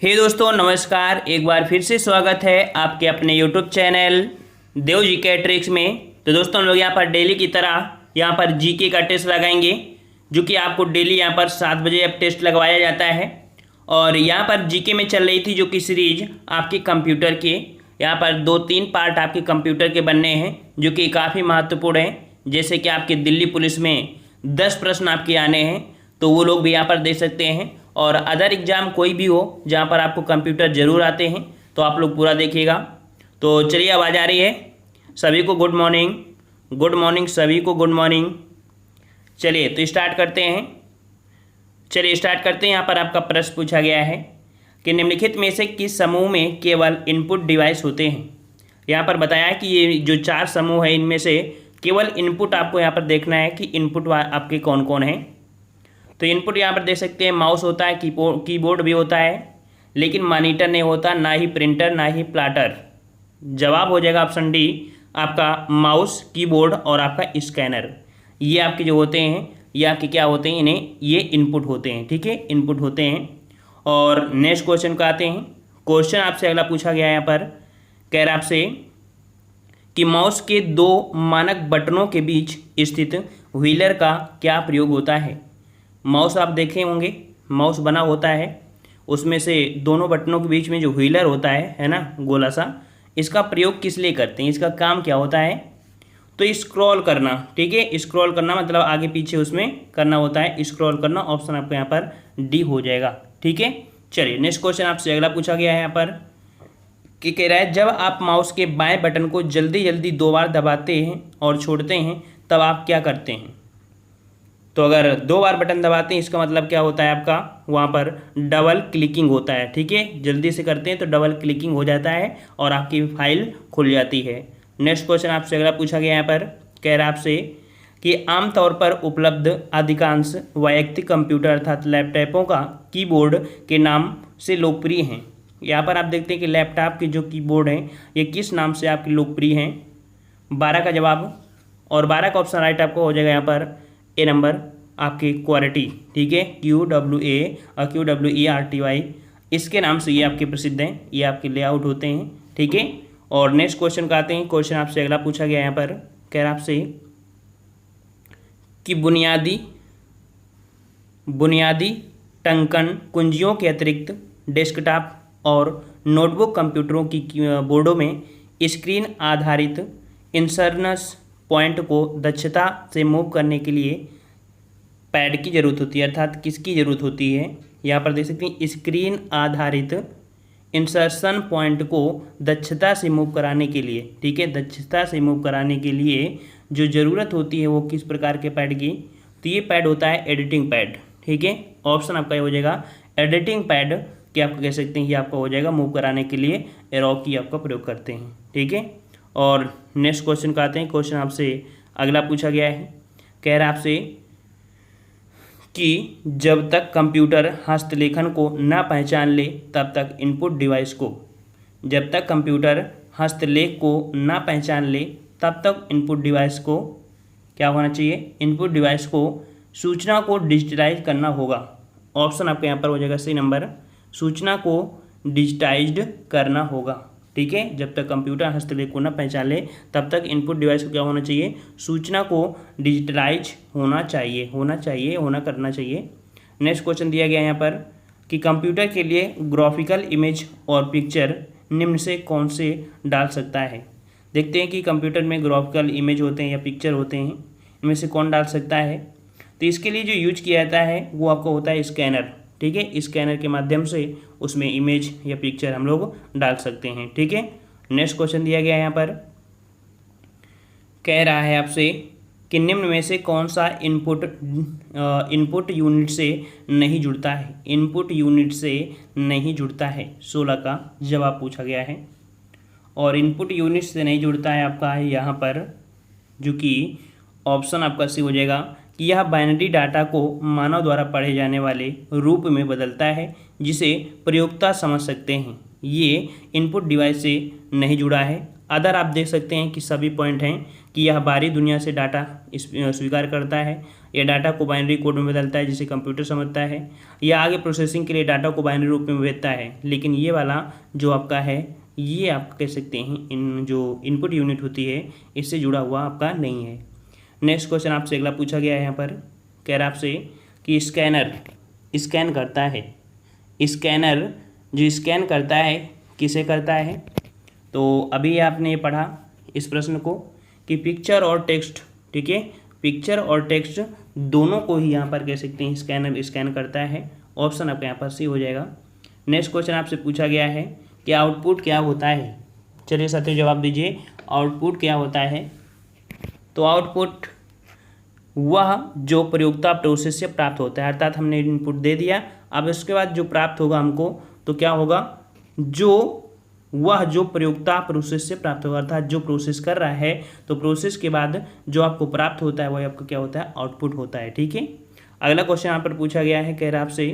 हे दोस्तों नमस्कार। एक बार फिर से स्वागत है आपके अपने यूट्यूब चैनल देव जीके ट्रिक्स में। तो दोस्तों हम लोग यहाँ पर डेली की तरह यहाँ पर जीके का टेस्ट लगाएंगे, जो कि आपको डेली यहाँ पर 7 बजे अब टेस्ट लगवाया जाता है। और यहाँ पर जीके में चल रही थी जो कि सीरीज आपके कंप्यूटर के, यहाँ पर 2-3 पार्ट आपके कंप्यूटर के बनने हैं जो कि काफ़ी महत्वपूर्ण हैं। जैसे कि आपके दिल्ली पुलिस में 10 प्रश्न आपके आने हैं, तो वो लोग भी यहाँ पर दे सकते हैं। और अदर एग्ज़ाम कोई भी हो जहाँ पर आपको कंप्यूटर ज़रूर आते हैं, तो आप लोग पूरा देखिएगा। तो चलिए आवाज़ आ रही है सभी को गुड मॉर्निंग, गुड मॉर्निंग सभी को, गुड मॉर्निंग। चलिए तो स्टार्ट करते हैं। यहाँ पर आपका प्रश्न पूछा गया है कि निम्नलिखित में से किस समूह में केवल इनपुट डिवाइस होते हैं। यहाँ पर बताया है कि ये जो 4 समूह है इनमें से केवल इनपुट आपको यहाँ पर देखना है कि इनपुट आपके कौन कौन हैं। तो इनपुट यहाँ पर देख सकते हैं, माउस होता है, कीबोर्ड भी होता है, लेकिन मॉनिटर नहीं होता, ना ही प्रिंटर, ना ही प्लाटर। जवाब हो जाएगा ऑप्शन डी आपका माउस, कीबोर्ड और आपका स्कैनर। ये आपके जो होते हैं ये आपके क्या होते हैं, इन्हें ये इनपुट होते हैं। ठीक है, इनपुट होते हैं। और नेक्स्ट क्वेश्चन को आते हैं। क्वेश्चन आपसे अगला पूछा गया है यहाँ पर, कह रहा आपसे कि माउस के 2 मानक बटनों के बीच स्थित व्हीलर का क्या प्रयोग होता है। माउस आप देखे होंगे, माउस बना होता है, उसमें से दोनों बटनों के बीच में जो व्हीलर होता है ना, गोला सा, इसका प्रयोग किस लिए करते हैं, इसका काम क्या होता है। तो स्क्रॉल करना। ठीक है, स्क्रॉल करना मतलब आगे पीछे उसमें करना होता है, स्क्रॉल करना। ऑप्शन आपको यहाँ पर डी हो जाएगा। ठीक है, चलिए नेक्स्ट क्वेश्चन आपसे अगला पूछा गया है यहाँ पर कि कह रहा है जब आप माउस के बाएं बटन को जल्दी जल्दी 2 बार दबाते हैं और छोड़ते हैं तब आप क्या करते हैं। तो अगर 2 बार बटन दबाते हैं इसका मतलब क्या होता है, आपका वहाँ पर डबल क्लिकिंग होता है। ठीक है, जल्दी से करते हैं तो डबल क्लिकिंग हो जाता है और आपकी फाइल खुल जाती है। नेक्स्ट क्वेश्चन आपसे अगला पूछा गया यहाँ पर, कह रहा है आपसे कि आमतौर पर उपलब्ध अधिकांश वैयक्तिक कंप्यूटर अर्थात लैपटॉपों का कीबोर्ड के नाम से लोकप्रिय हैं। यहाँ पर आप देखते हैं कि लैपटॉप के जो कीबोर्ड हैं ये किस नाम से आपके लोकप्रिय हैं। 12 का जवाब, और 12 का ऑप्शन राइट आपको हो जाएगा यहाँ पर ए नंबर आपके क्वालिटी। ठीक है, QWERTY, इसके नाम से ये आपके प्रसिद्ध हैं, ये आपके लेआउट होते हैं। ठीक है, और नेक्स्ट क्वेश्चन का आते हैं। क्वेश्चन आपसे अगला पूछा गया यहाँ पर, कह रहा आपसे कि बुनियादी टंकन कुंजियों के अतिरिक्त डेस्कटॉप और नोटबुक कंप्यूटरों की बोर्डों में स्क्रीन आधारित इंसर्नस पॉइंट को दक्षता से मूव करने के लिए पैड की ज़रूरत होती है, अर्थात किसकी ज़रूरत होती है। यहाँ पर देख सकते हैं स्क्रीन आधारित इंसर्शन पॉइंट को दक्षता से मूव कराने के लिए। ठीक है, दक्षता से मूव कराने के लिए जो ज़रूरत होती है वो किस प्रकार के पैड की, तो ये पैड होता है एडिटिंग पैड। ठीक है, ऑप्शन आपका ये हो जाएगा एडिटिंग पैड, कि आप कह सकते हैं ये आपका हो जाएगा मूव कराने के लिए एरो की आपका प्रयोग करते हैं। ठीक है, और नेक्स्ट क्वेश्चन का आते हैं। क्वेश्चन आपसे अगला पूछा गया है, कह रहा है आपसे कि जब तक कंप्यूटर हस्तलेखन को न पहचान ले तब तक इनपुट डिवाइस को, जब तक कंप्यूटर हस्तलेख को न पहचान ले तब तक इनपुट डिवाइस को क्या होना चाहिए, इनपुट डिवाइस को सूचना को डिजिटलाइज करना होगा। ऑप्शन आपके यहाँ पर हो जाएगा सी नंबर, सूचना को डिजिटाइज्ड करना होगा। ठीक है, जब तक कंप्यूटर हस्तलेख को न पहचान ले तब तक इनपुट डिवाइस को क्या होना चाहिए, सूचना को डिजिटलाइज होना करना चाहिए। नेक्स्ट क्वेश्चन दिया गया यहाँ पर कि कंप्यूटर के लिए ग्राफिकल इमेज और पिक्चर निम्न से कौन से डाल सकता है। देखते हैं कि कंप्यूटर में ग्राफिकल इमेज होते हैं या पिक्चर होते हैं, इनमें से कौन डाल सकता है। तो इसके लिए जो यूज किया जाता है वो आपको होता है स्कैनर। ठीक है, स्कैनर के माध्यम से उसमें इमेज या पिक्चर हम लोग डाल सकते हैं। ठीक है, नेक्स्ट क्वेश्चन दिया गया है यहाँ पर, कह रहा है आपसे कि निम्न में से कौन सा इनपुट यूनिट से नहीं जुड़ता है, इनपुट यूनिट से नहीं जुड़ता है। 16 का जवाब पूछा गया है, और इनपुट यूनिट से नहीं जुड़ता है आपका है यहाँ पर, जो कि ऑप्शन आपका सी हो जाएगा कि यह बाइनरी डाटा को मानव द्वारा पढ़े जाने वाले रूप में बदलता है जिसे प्रयोक्ता समझ सकते हैं। ये इनपुट डिवाइस से नहीं जुड़ा है। अदर आप देख सकते हैं कि सभी पॉइंट हैं कि यह बाहरी दुनिया से डाटा स्वीकार करता है, या डाटा को बाइनरी कोड में बदलता है जिसे कंप्यूटर समझता है, या आगे प्रोसेसिंग के लिए डाटा को बाइनरी रूप में भेजता है। लेकिन ये वाला जो आपका है ये आप कह सकते हैं इन जो इनपुट यूनिट होती है इससे जुड़ा हुआ आपका नहीं है। नेक्स्ट क्वेश्चन आपसे अगला पूछा गया है यहाँ पर, कह रहा आपसे कि स्कैनर स्कैन करता है, स्कैनर जो स्कैन करता है किसे करता है? तो अभी आपने पढ़ा इस प्रश्न को कि पिक्चर और टेक्स्ट, ठीक है, पिक्चर और टेक्स्ट दोनों को ही यहाँ पर कह सकते हैं स्कैनर स्कैन करता है। ऑप्शन आपका यहाँ पर सी हो जाएगा। नेक्स्ट क्वेश्चन आपसे पूछा गया है कि आउटपुट क्या होता है? चलिए साथियों जवाब दीजिए, आउटपुट क्या होता है? तो आउटपुट वह जो प्रयोक्ता प्रोसेस से प्राप्त होता है, अर्थात हमने इनपुट दे दिया, अब इसके बाद जो प्राप्त होगा हमको तो क्या होगा, जो प्रयोक्ता प्रोसेस से प्राप्त होगा, अर्थात जो प्रोसेस कर रहा है तो प्रोसेस के बाद जो आपको प्राप्त होता है वही आपको क्या होता है, आउटपुट होता है। ठीक है, अगला क्वेश्चन यहाँ पर पूछा गया है, कह रहा आपसे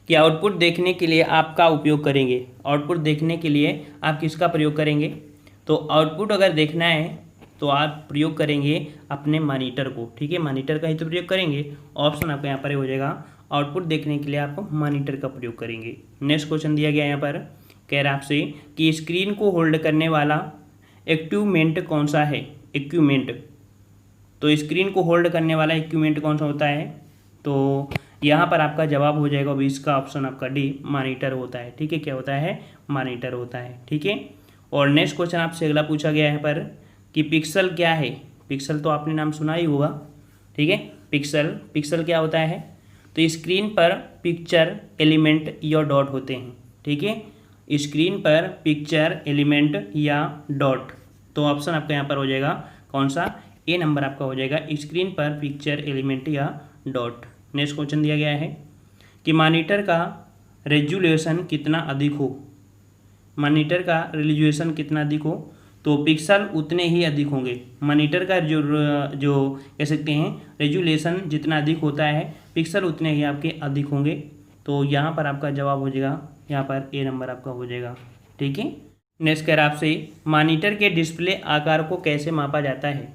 कि आउटपुट देखने के लिए आप का उपयोग करेंगे। आउटपुट देखने के लिए आप किसका प्रयोग करेंगे? तो आउटपुट अगर देखना है तो आप प्रयोग करेंगे अपने मॉनिटर को। ठीक है, मॉनिटर का ही तो प्रयोग करेंगे। ऑप्शन आपका यहाँ पर हो जाएगा, आउटपुट देखने के लिए आप मॉनिटर का प्रयोग करेंगे। नेक्स्ट क्वेश्चन दिया गया यहाँ पर, कह रहा आपसे कि स्क्रीन को होल्ड करने वाला इक्विपमेंट कौन सा है? इक्विपमेंट, तो स्क्रीन को होल्ड करने वाला इक्विपमेंट कौन सा होता है? तो यहाँ पर आपका जवाब हो जाएगा 20 का ऑप्शन आपका डी, मॉनिटर होता है। ठीक है, क्या होता है? मॉनिटर होता है। ठीक है, और नेक्स्ट क्वेश्चन आपसे अगला पूछा गया है पर कि पिक्सल क्या है? पिक्सल तो आपने नाम सुना ही होगा। ठीक है, पिक्सल क्या होता है? तो स्क्रीन पर पिक्चर एलिमेंट या डॉट होते हैं। ठीक है, स्क्रीन पर पिक्चर एलिमेंट या डॉट, तो ऑप्शन आपका यहाँ पर हो जाएगा कौन सा? ए नंबर आपका हो जाएगा, स्क्रीन पर पिक्चर एलिमेंट या डॉट। नेक्स्ट क्वेश्चन दिया गया है कि मॉनिटर का रेजोल्यूशन कितना अधिक हो? मॉनिटर का रेजोल्यूशन कितना अधिक हो? तो पिक्सल उतने ही अधिक होंगे। मॉनिटर का जो कह सकते हैं रेजोल्यूशन जितना अधिक होता है पिक्सल उतने ही आपके अधिक होंगे। तो यहाँ पर आपका जवाब हो जाएगा यहाँ पर ए नंबर आपका हो जाएगा। ठीक है, नेक्स्ट कह रहा आपसे मॉनिटर के डिस्प्ले आकार को कैसे मापा जाता है?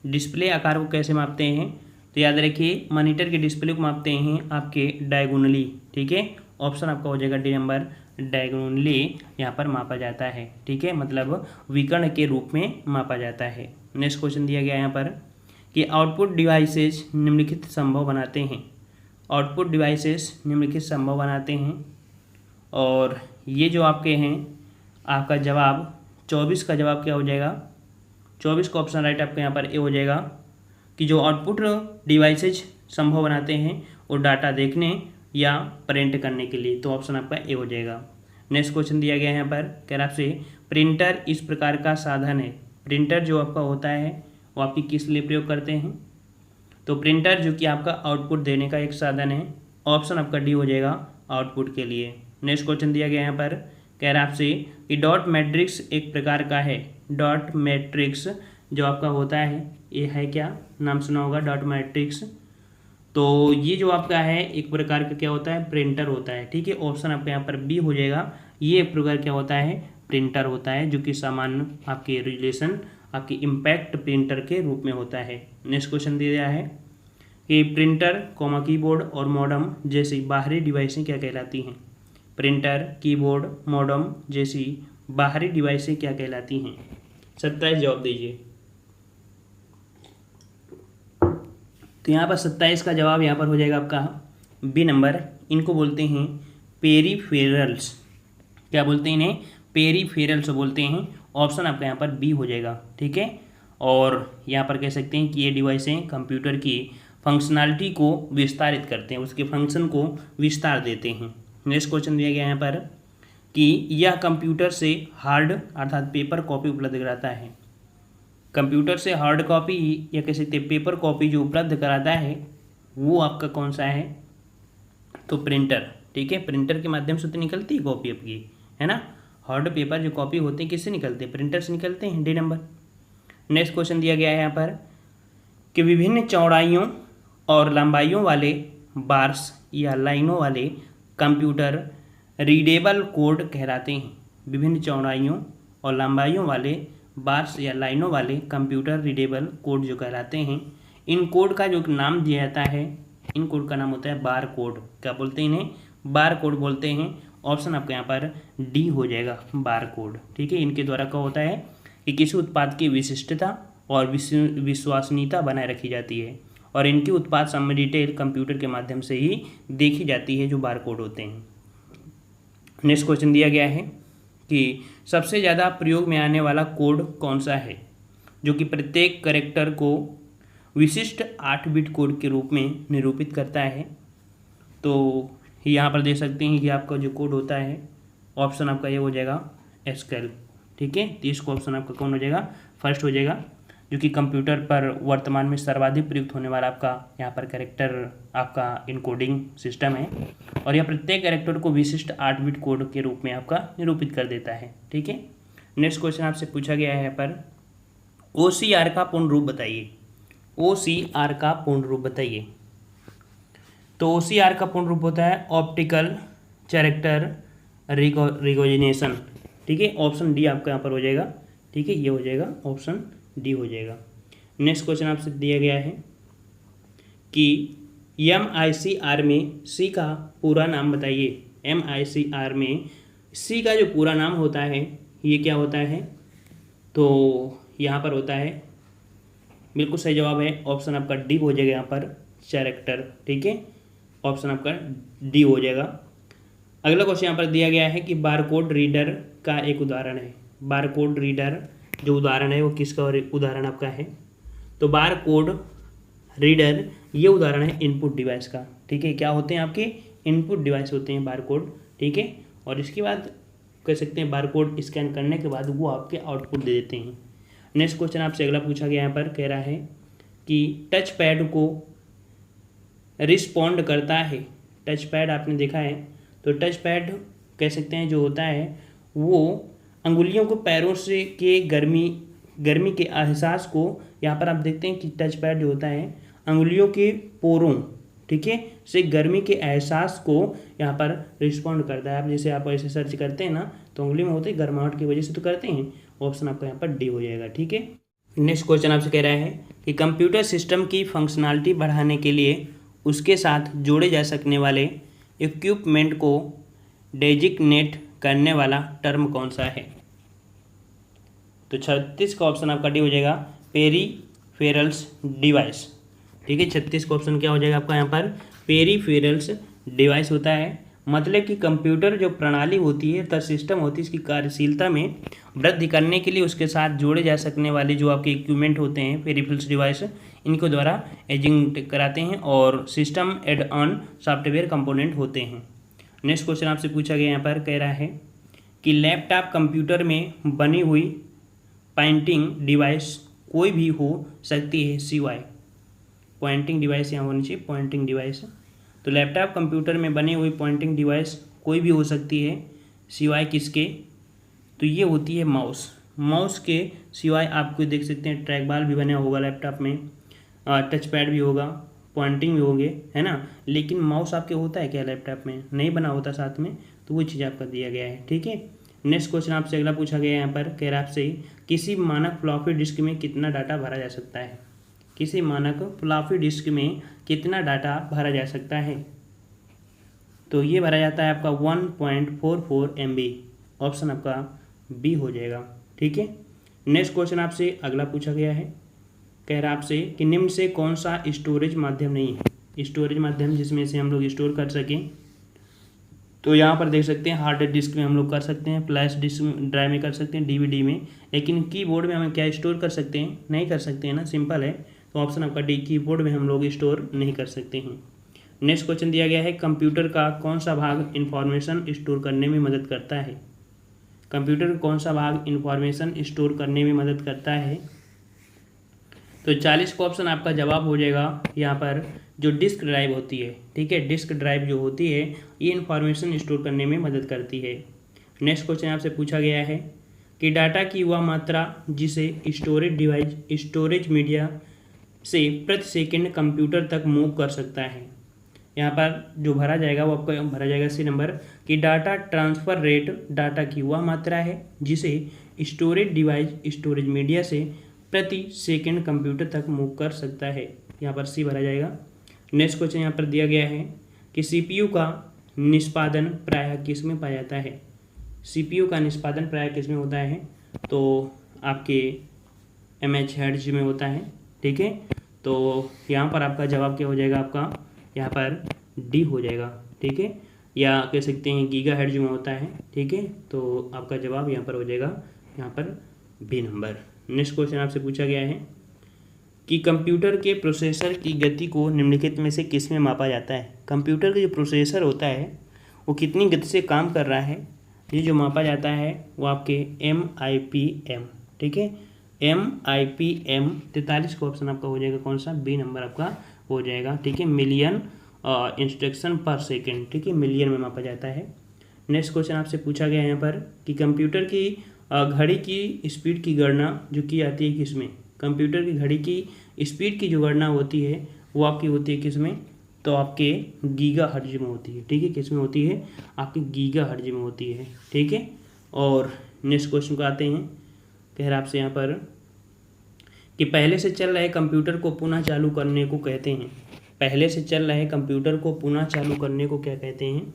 डिस्प्ले आकार को कैसे मापते हैं? तो याद रखिए मॉनिटर के डिस्प्ले को मापते हैं आपके डायगोनली। ठीक है, ऑप्शन आपका हो जाएगा डी नंबर, डायगोनली यहाँ पर मापा जाता है। ठीक है, मतलब विकर्ण के रूप में मापा जाता है। नेक्स्ट क्वेश्चन दिया गया यहाँ पर कि आउटपुट डिवाइसेस निम्नलिखित संभव बनाते हैं। आउटपुट डिवाइसेस निम्नलिखित संभव बनाते हैं, और ये जो आपके हैं आपका जवाब 24 का जवाब क्या हो जाएगा? 24 का ऑप्शन राइट आपका यहाँ पर ए हो जाएगा कि जो आउटपुट डिवाइसेज संभव बनाते हैं वो डाटा देखने या प्रिंट करने के लिए, तो ऑप्शन आपका ए हो जाएगा। नेक्स्ट क्वेश्चन दिया गया है यहाँ पर, कह रहा आपसे प्रिंटर इस प्रकार का साधन है। प्रिंटर जो आपका होता है वो आपकी किस लिए प्रयोग करते हैं? तो प्रिंटर जो कि आपका आउटपुट देने का एक साधन है। ऑप्शन आपका डी हो जाएगा, आउटपुट के लिए। नेक्स्ट क्वेश्चन दिया गया यहाँ पर, कह रहा आपसे कि डॉट मैट्रिक्स एक प्रकार का है। डॉट मैट्रिक्स जो आपका होता है ये है क्या? नाम सुना होगा डॉट मैट्रिक्स। तो ये जो आपका है एक प्रकार का क्या होता है? प्रिंटर होता है। ठीक है, ऑप्शन आपका यहाँ पर बी हो जाएगा। ये एक प्रकार क्या होता है? प्रिंटर होता है, जो कि सामान्य आपके रिलेशन आपकी इम्पैक्ट प्रिंटर के रूप में होता है। नेक्स्ट क्वेश्चन दिया गया है कि प्रिंटर कीबोर्ड और मॉडम जैसी बाहरी डिवाइसें क्या कहलाती हैं? प्रिंटर, कीबोर्ड, मॉडम जैसी बाहरी डिवाइसें क्या कहलाती हैं? 27 जवाब दीजिए। तो यहाँ पर 27 का जवाब यहाँ पर हो जाएगा आपका बी नंबर। इनको बोलते हैं पेरीफेरल्स। क्या बोलते हैं इन्हें? पेरीफेरल्स बोलते हैं। ऑप्शन आपका यहाँ पर बी हो जाएगा। ठीक है, और यहाँ पर कह सकते हैं कि ये डिवाइसें कंप्यूटर की फंक्शनैलिटी को विस्तारित करते हैं, उसके फंक्शन को विस्तार देते हैं। नेक्स्ट क्वेश्चन दिया गया यहाँ पर कि यह कंप्यूटर से हार्ड अर्थात पेपर कॉपी उपलब्ध कराता है। कंप्यूटर से हार्ड कॉपी या कह सकते हैं पेपर कॉपी जो उपलब्ध कराता है वो आपका कौन सा है? तो प्रिंटर। ठीक है, प्रिंटर के माध्यम से तो निकलती है कॉपी आपकी, है ना। हार्ड पेपर जो कॉपी होते हैं किससे निकलते हैं? प्रिंटर से निकलते हैं, डी नंबर। नेक्स्ट क्वेश्चन दिया गया है यहाँ पर कि विभिन्न चौड़ाइयों और लंबाइयों वाले बार्स या लाइनों वाले कंप्यूटर रीडेबल कोड कहलाते हैं। विभिन्न चौड़ाइयों और लंबाइयों वाले बार्स या लाइनों वाले कंप्यूटर रीडेबल कोड जो कहलाते हैं, इन कोड का जो नाम दिया जाता है, इन कोड का नाम होता है बार कोड। क्या बोलते हैं इन्हें? बार कोड बोलते हैं। ऑप्शन आपका यहाँ पर डी हो जाएगा, बार कोड। ठीक है, इनके द्वारा क्या होता है कि किसी उत्पाद की विशिष्टता और विश्वसनीयता बनाए रखी जाती है और इनकी उत्पाद संबंधी डिटेल कंप्यूटर के माध्यम से ही देखी जाती है, जो बार कोड होते हैं। नेक्स्ट क्वेश्चन दिया गया है कि सबसे ज़्यादा प्रयोग में आने वाला कोड कौन सा है, जो कि प्रत्येक कैरेक्टर को विशिष्ट 8 बिट कोड के रूप में निरूपित करता है। तो यहाँ पर देख सकते हैं कि आपका जो कोड होता है, ऑप्शन आपका ये हो जाएगा एसक्यूएल। ठीक है, तो इसको ऑप्शन आपका कौन हो जाएगा? फर्स्ट हो जाएगा, जो कि कंप्यूटर पर वर्तमान में सर्वाधिक प्रयुक्त होने वाला आपका यहाँ पर कैरेक्टर आपका इनकोडिंग सिस्टम है और यह प्रत्येक कैरेक्टर को विशिष्ट 8 बिट कोड के रूप में आपका निरूपित कर देता है। ठीक है, नेक्स्ट क्वेश्चन आपसे पूछा गया है यहाँ पर OCR का पूर्ण रूप बताइए। OCR का पूर्ण रूप बताइए। तो OCR का पूर्ण रूप होता है ऑप्टिकल कैरेक्टर रिकॉग्निशन। ठीक है, ऑप्शन डी आपका यहाँ पर हो जाएगा। ठीक है, ये हो जाएगा, ऑप्शन डी हो जाएगा। नेक्स्ट क्वेश्चन आपसे दिया गया है कि MICR में सी का पूरा नाम बताइए। MICR में सी का जो पूरा नाम होता है ये क्या होता है? तो यहाँ पर होता है, बिल्कुल सही जवाब है, ऑप्शन आपका डी हो जाएगा यहाँ पर, कैरेक्टर। ठीक है, ऑप्शन आपका डी हो जाएगा। अगला क्वेश्चन यहाँ पर दिया गया है कि बारकोड रीडर का एक उदाहरण है। बारकोड रीडर जो उदाहरण है वो किसका उदाहरण आपका है? तो बारकोड रीडर ये उदाहरण है इनपुट डिवाइस का। ठीक है, क्या होते हैं आपके? इनपुट डिवाइस होते हैं बारकोड। ठीक है, और इसके बाद कह सकते हैं बारकोड स्कैन करने के बाद वो आपके आउटपुट दे देते हैं। नेक्स्ट क्वेश्चन आपसे अगला पूछा गया यहाँ पर, कह रहा है कि टच पैड को रिस्पॉन्ड करता है। टच पैड आपने देखा है, तो टच पैड कह सकते हैं जो होता है वो अंगुलियों को पैरों से के गर्मी के एहसास को, यहाँ पर आप देखते हैं कि टच पैड जो होता है अंगुलियों के पोरों, ठीक है, से गर्मी के एहसास को यहाँ पर रिस्पॉन्ड करता है। आप जैसे आप ऐसे सर्च करते हैं ना, तो उंगली में होते हैं गर्माहट की वजह से तो करते हैं। ऑप्शन आपका यहाँ पर डी हो जाएगा। ठीक है, नेक्स्ट क्वेश्चन आपसे कह रहा है कि कंप्यूटर सिस्टम की फंक्शनलिटी बढ़ाने के लिए उसके साथ जोड़े जा सकने वाले इक्विपमेंट को डेजिग्नेट करने वाला टर्म कौन सा है? तो 36 का ऑप्शन आपका डी हो जाएगा, पेरीफेरल्स डिवाइस। ठीक है, 36 का ऑप्शन क्या हो जाएगा आपका यहाँ पर? पेरीफेरल्स डिवाइस होता है। मतलब कि कंप्यूटर जो प्रणाली होती है तथा सिस्टम होती है, इसकी कार्यशीलता में वृद्धि करने के लिए उसके साथ जोड़े जा सकने वाले जो आपके इक्विपमेंट होते हैं पेरीफेरल्स डिवाइस, इनको द्वारा एजिंग कराते हैं और system add on software component होते हैं। नेक्स्ट क्वेश्चन आपसे पूछा गया यहाँ पर, कह रहा है कि लैपटॉप कंप्यूटर में बनी हुई पॉइंटिंग डिवाइस कोई भी हो सकती है सिवाय, पॉइंटिंग डिवाइस यहाँ होनी चाहिए, पॉइंटिंग डिवाइस। तो लैपटॉप कंप्यूटर में बनी हुई पॉइंटिंग डिवाइस कोई भी हो सकती है सिवाय किसके? तो ये होती है माउस। माउस के सिवाय आपको देख सकते हैं ट्रैक बाल भी बना होगा लैपटॉप में, टच पैड भी होगा, पॉइंटिंग भी होंगे, है ना, लेकिन माउस आपके होता है क्या लैपटॉप में? नहीं बना होता साथ में, तो वो चीज़ आपका दिया गया है। ठीक है, नेक्स्ट क्वेश्चन आपसे अगला पूछा गया है यहाँ पर, कह रहा है आपसे किसी मानक फ्लॉपी डिस्क में कितना डाटा भरा जा सकता है? किसी मानक फ्लॉपी डिस्क में कितना डाटा भरा जा सकता है? तो ये भरा जाता है आपका 1.44 MB। ऑप्शन आपका बी हो जाएगा। ठीक है, नेक्स्ट क्वेश्चन आपसे अगला पूछा गया है, कह रहा आपसे कि निम्न से कौन सा स्टोरेज माध्यम नहीं है? स्टोरेज माध्यम जिसमें से हम लोग स्टोर कर सकें, तो यहाँ पर देख सकते हैं हार्ड डिस्क में हम लोग कर सकते हैं, फ्लैश डिस्क ड्राइव में कर सकते हैं, DVD में, लेकिन कीबोर्ड में हमें क्या स्टोर कर सकते हैं? नहीं कर सकते हैं ना, सिंपल है। तो ऑप्शन आपका डी, कीबोर्ड में हम लोग स्टोर नहीं कर सकते हैं। नेक्स्ट क्वेश्चन दिया गया है, कंप्यूटर का कौन सा भाग इंफॉर्मेशन स्टोर करने में मदद करता है? कंप्यूटर का कौन सा भाग इंफॉर्मेशन स्टोर करने में मदद करता है? तो 40 का ऑप्शन आपका जवाब हो जाएगा यहाँ पर, जो डिस्क ड्राइव होती है। ठीक है, डिस्क ड्राइव जो होती है ये इंफॉर्मेशन स्टोर करने में मदद करती है। नेक्स्ट क्वेश्चन आपसे पूछा गया है कि डाटा की वह मात्रा जिसे स्टोरेज मीडिया से प्रति सेकंड कंप्यूटर तक मूव कर सकता है। यहाँ पर जो भरा जाएगा वो आपको भरा जाएगा सी नंबर कि डाटा ट्रांसफ़र रेट डाटा की वह मात्रा है जिसे स्टोरेज मीडिया से प्रति सेकंड कंप्यूटर तक मूव कर सकता है। यहाँ पर सी भरा जाएगा। नेक्स्ट क्वेश्चन यहाँ पर दिया गया है कि सीपीयू का निष्पादन प्रायः किस में पाया जाता है। सीपीयू का निष्पादन प्रायः किस में होता है, तो आपके MHz में होता है। ठीक है, तो यहाँ पर आपका जवाब क्या हो जाएगा, आपका यहाँ पर डी हो जाएगा। ठीक है, या कह सकते हैं गीगाहर्ट्ज में होता है। ठीक है, तो आपका जवाब यहाँ पर हो जाएगा यहाँ पर बी नंबर। नेक्स्ट क्वेश्चन आपसे पूछा गया है कि कंप्यूटर के प्रोसेसर की गति को निम्नलिखित में से किस में मापा जाता है। कंप्यूटर का जो प्रोसेसर होता है वो कितनी गति से काम कर रहा है, ये जो मापा जाता है वो आपके MIPM। ठीक है, MIPM 43 का ऑप्शन आपका हो जाएगा कौन सा, बी नंबर आपका हो जाएगा। ठीक है, मिलियन इंस्ट्रक्शन पर सेकेंड। ठीक है, मिलियन में मापा जाता है। नेक्स्ट क्वेश्चन आपसे पूछा गया है यहाँ पर कि कंप्यूटर की घड़ी की स्पीड की गणना जो की जाती है किसमें। कंप्यूटर की घड़ी की स्पीड की जो गणना होती है वो आपकी होती है किसमें, तो आपके गीगाहर्ट्ज में होती है। ठीक है, किस में होती है, आपके गीगाहर्ट्ज में होती है। ठीक है, और नेक्स्ट क्वेश्चन को आते हैं, कह रहा आपसे यहाँ पर कि पहले से चल रहे कंप्यूटर को पुनः चालू करने को कहते हैं। पहले से चल रहे कंप्यूटर को पुनः चालू करने को क्या कहते हैं,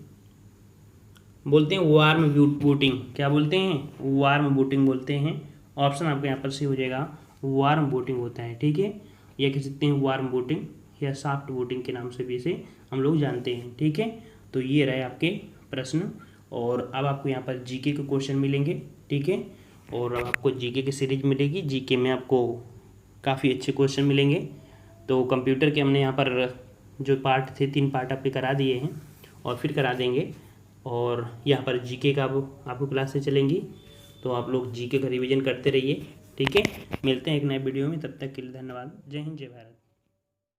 बोलते हैं वार्म बूटिंग। क्या बोलते हैं, वार्म बूटिंग बोलते हैं। ऑप्शन आपका यहाँ पर से हो जाएगा वार्म बूटिंग होता है। ठीक है, या कह सकते हैं वार्म बूटिंग या सॉफ्ट बूटिंग के नाम से भी इसे हम लोग जानते हैं। ठीक है, तो ये रहे आपके प्रश्न, और अब आपको यहाँ पर जीके के क्वेश्चन मिलेंगे। ठीक है, और अब आपको जीके की सीरीज मिलेगी। जीके में आपको काफ़ी अच्छे क्वेश्चन मिलेंगे। तो कंप्यूटर के हमने यहाँ पर जो पार्ट थे 3 पार्ट आपके करा दिए हैं और फिर करा देंगे, और यहाँ पर जीके का आपको क्लासेस चलेंगी, तो आप लोग जीके का रिवीजन करते रहिए। ठीक है, मिलते हैं एक नए वीडियो में, तब तक के लिए धन्यवाद। जय हिंद, जय भारत।